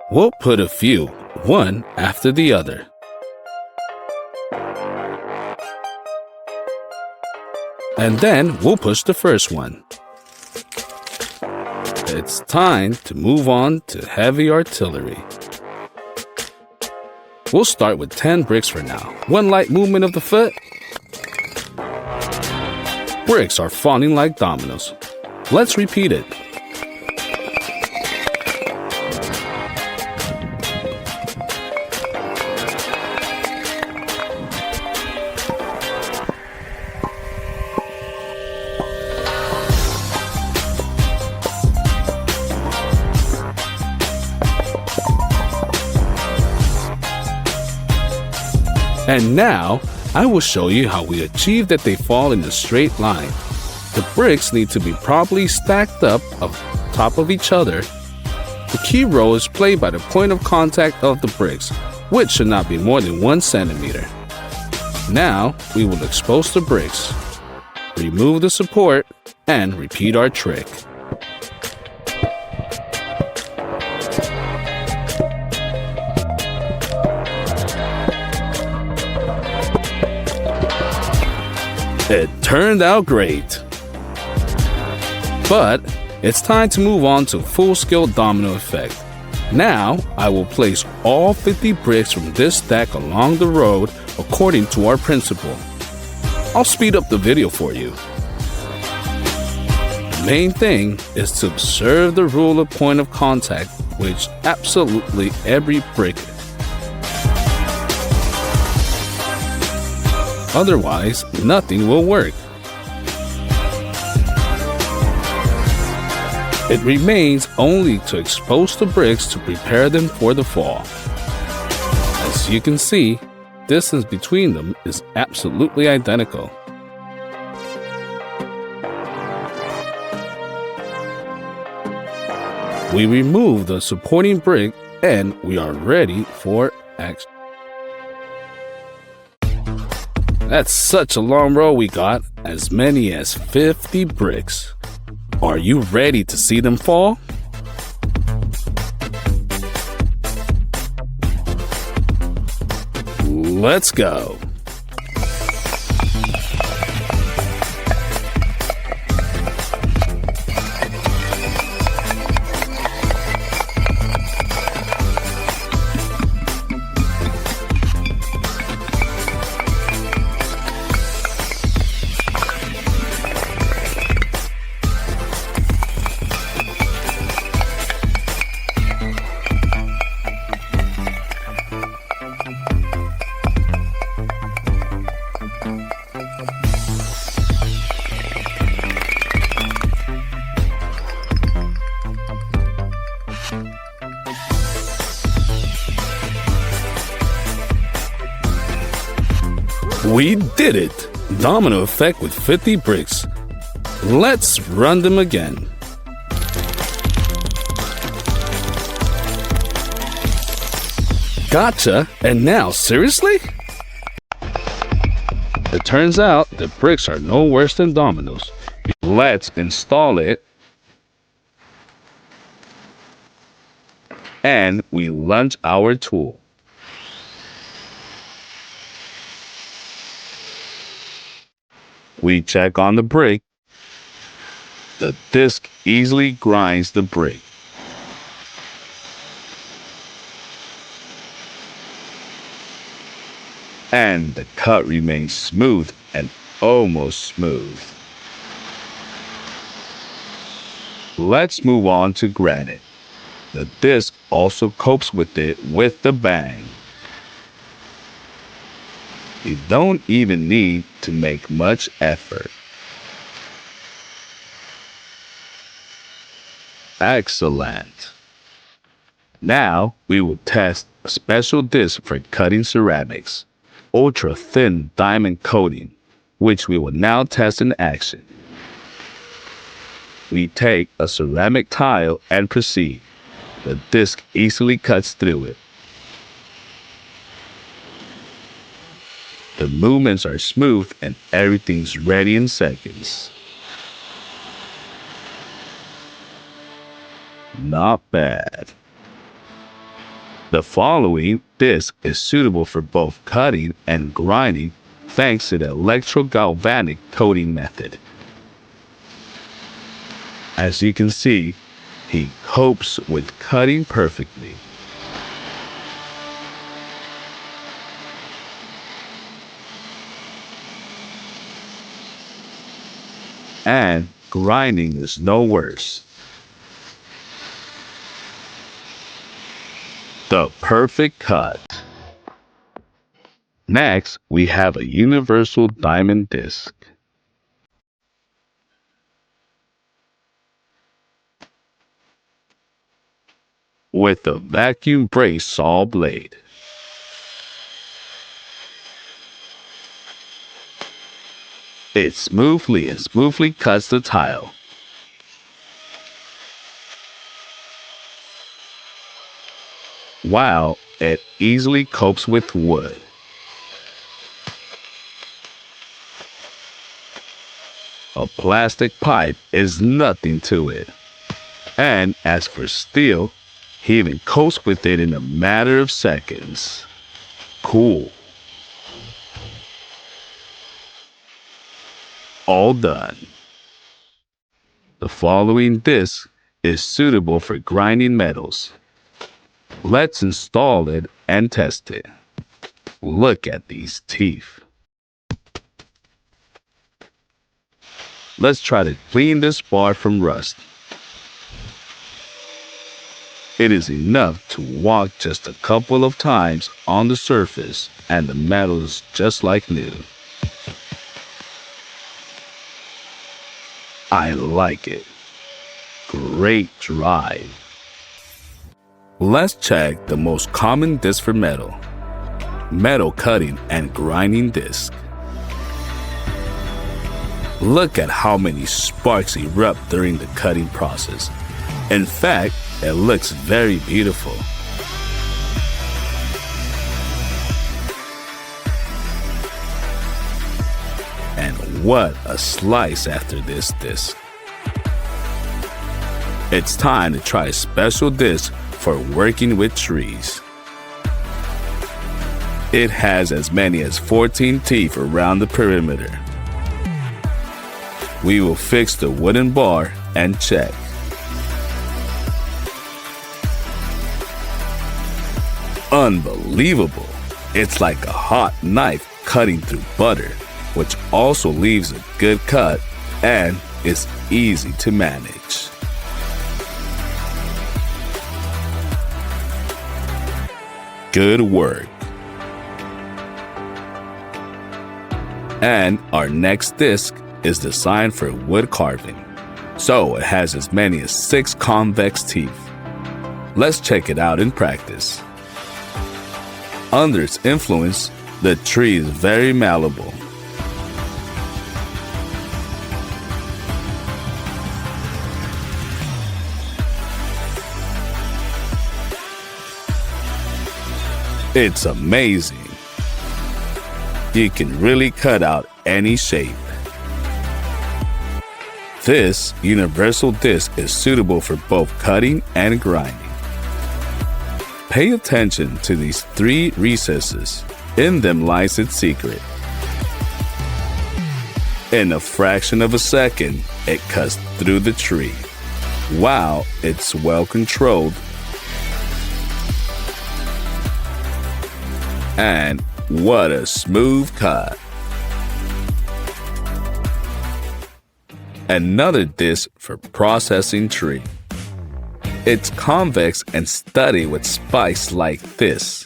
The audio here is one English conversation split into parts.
We'll put a few, one after the other. And then we'll push the first one. It's time to move on to heavy artillery. We'll start with 10 bricks for now. One light movement of the foot. Bricks are falling like dominoes. Let's repeat it. And now, I will show you how we achieve that they fall in a straight line. The bricks need to be properly stacked up on top of each other. The key role is played by the point of contact of the bricks, which should not be more than 1 centimeter. Now, we will expose the bricks, remove the support, and repeat our trick. It turned out great. But it's time to move on to full-scale domino effect. Now, I will place all 50 bricks from this stack along the road according to our principle. I'll speed up the video for you. The main thing is to observe the rule of point of contact, which absolutely every brick. Otherwise, nothing will work. It remains only to expose the bricks to prepare them for the fall. As you can see, distance between them is absolutely identical. We remove the supporting brick and we are ready for action. That's such a long row we got, as many as 50 bricks. Are you ready to see them fall? Let's go. We did it! Domino effect with 50 bricks. Let's run them again. Gotcha! And now, seriously? It turns out the bricks are no worse than dominoes. Let's install it. And we launch our tool. We check on the brick. The disc easily grinds the brick. And the cut remains smooth and almost smooth. Let's move on to granite. The disc also copes with it with the bang. You don't even need to make much effort. Excellent. Now we will test a special disc for cutting ceramics, ultra thin diamond coating, which we will now test in action. We take a ceramic tile and proceed. The disc easily cuts through it. The movements are smooth and everything's ready in seconds. Not bad. The following disc is suitable for both cutting and grinding thanks to the electrogalvanic coating method. As you can see, he copes with cutting perfectly. And grinding is no worse. The perfect cut. Next, we have a universal diamond disc. With a vacuum brace saw blade. It smoothly cuts the tile. While it easily copes with wood. A plastic pipe is nothing to it. And as for steel, he even copes with it in a matter of seconds. Cool. All done. The following disc is suitable for grinding metals. Let's install it and test it. Look at these teeth. Let's try to clean this bar from rust. It is enough to walk just a couple of times on the surface and the metal is just like new. I like it. Great drive. Let's check the most common disc for metal. Metal cutting and grinding disc. Look at how many sparks erupt during the cutting process. In fact, it looks very beautiful. And what a slice after this disc. It's time to try a special disc for working with trees. It has as many as 14 teeth around the perimeter. We will fix the wooden bar and check. Unbelievable! It's like a hot knife cutting through butter, which also leaves a good cut and is easy to manage. Good work. And our next disc is designed for wood carving, so it has as many as 6 convex teeth. Let's check it out in practice. Under its influence, the tree is very malleable. It's amazing. You can really cut out any shape. This universal disc is suitable for both cutting and grinding. Pay attention to these 3 recesses. In them lies its secret. In a fraction of a second, it cuts through the tree. Wow, it's well controlled. And what a smooth cut. Another disc for processing tree. It's convex and studded with spikes like this.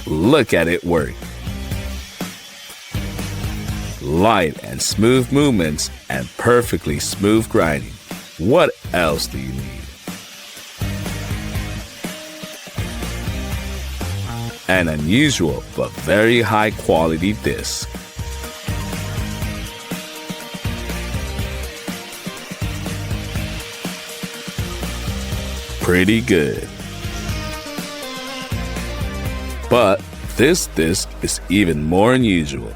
Look at it work. Light and smooth movements and perfectly smooth grinding. What else do you need? An unusual but very high quality disc. Pretty good. But this disc is even more unusual.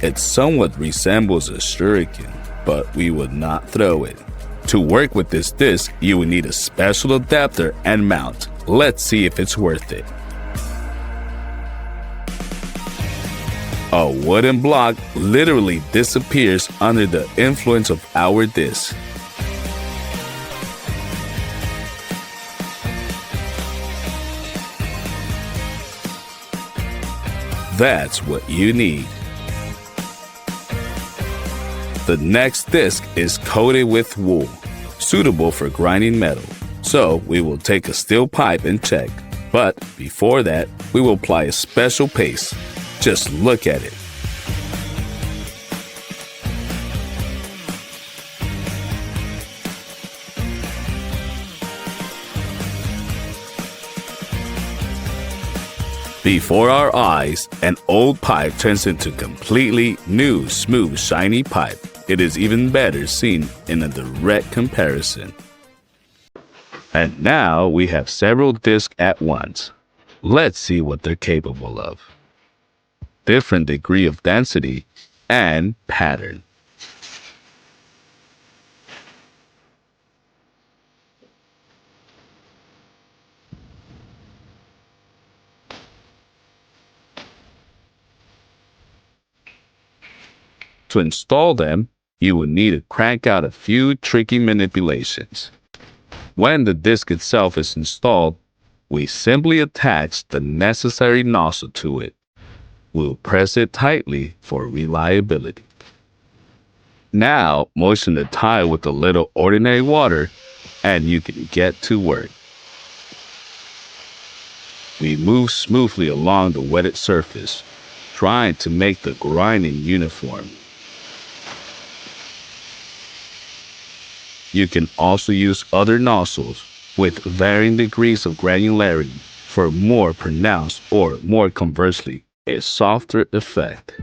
It somewhat resembles a shuriken, but we would not throw it. To work with this disc, you will need a special adapter and mount. Let's see if it's worth it. A wooden block literally disappears under the influence of our disc. That's what you need. The next disc is coated with wool, suitable for grinding metal. So we will take a steel pipe and check. But before that, we will apply a special paste. Just look at it. Before our eyes, an old pipe turns into completely new, smooth, shiny pipe. It is even better seen in a direct comparison. And now we have several discs at once. Let's see what they're capable of. Different degree of density and pattern. To install them, you will need to crank out a few tricky manipulations. When the disc itself is installed, we simply attach the necessary nozzle to it. We'll press it tightly for reliability. Now, moisten the tile with a little ordinary water and you can get to work. We move smoothly along the wetted surface, trying to make the grinding uniform. You can also use other nozzles with varying degrees of granularity for more pronounced or more conversely, a softer effect.